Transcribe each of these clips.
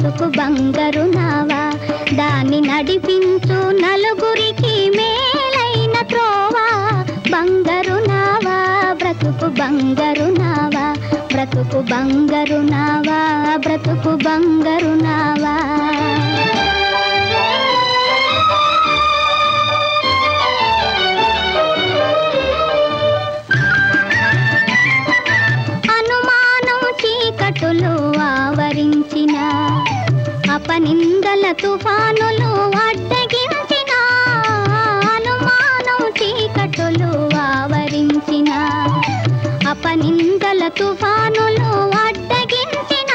బ్రతుకు బంగారు నావా, దాన్ని నడిపించు నలుగురికి మేలైన త్రోవా. బంగారు నావా బ్రతుకు బంగారు నావా, బ్రతుకు బంగారు నావా, బ్రతుకు బంగారు నావా. ఆవరించిన అపనిందల తుఫానులు అడ్డగించిన, అనుమానం చీకటులు ఆవరించిన అపనిందల తుఫానులు అడ్డగించిన,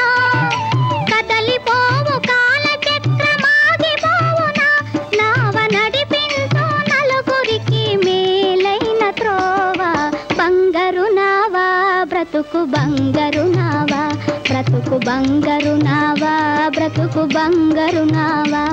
కదలిపోవు కాల చక్రమాగిపోవునా, నావ నడిపించు నలుగురికి మేలైన త్రోవా. బంగారు నావా బ్రతుకు బంగారు నావా, బ్రతుకు బంగారు నావా, బ్రతుకు బంగారు నావా.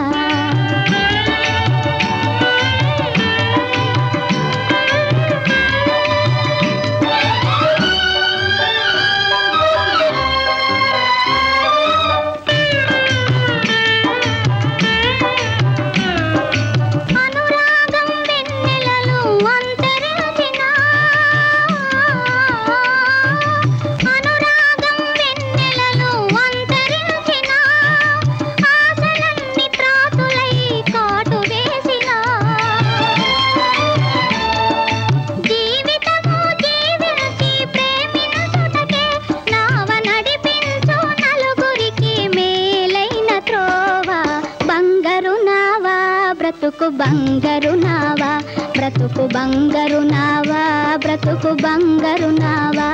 బ్రతుకు బంగారు నావా, బ్రతుకు బంగారు నావా, బ్రతుకు బంగారు నావా.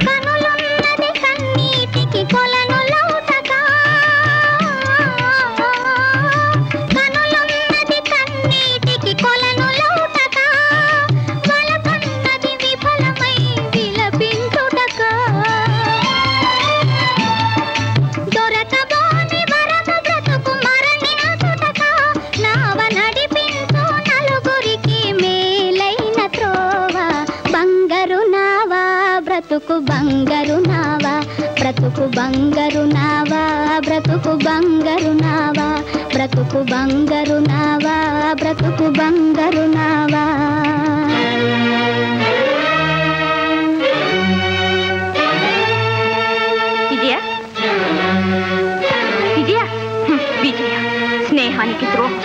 కనులున్నది కన్నీటికి కొలను లౌటగా, కనులున్నది కన్నీటికి కొలను లౌటగా, వలపన్నది విఫలమై విలపించుటగా, దొరకబోని వరద బ్రతుకు మరణించుటగా, నావ నడిపించు నలుగురికి మేలైన త్రోవా. బంగారు నావా బ్రతుకు బంగారు నావా, బ్రతుకు బంగారు నావా, బ్రతుకు బంగారు నావా, బ్రతుకు బంగారు నావా, బ్రతుకు బంగారు నావా. విజయ, విజయ, విజయ, స్నేహానికి ద్రోహం,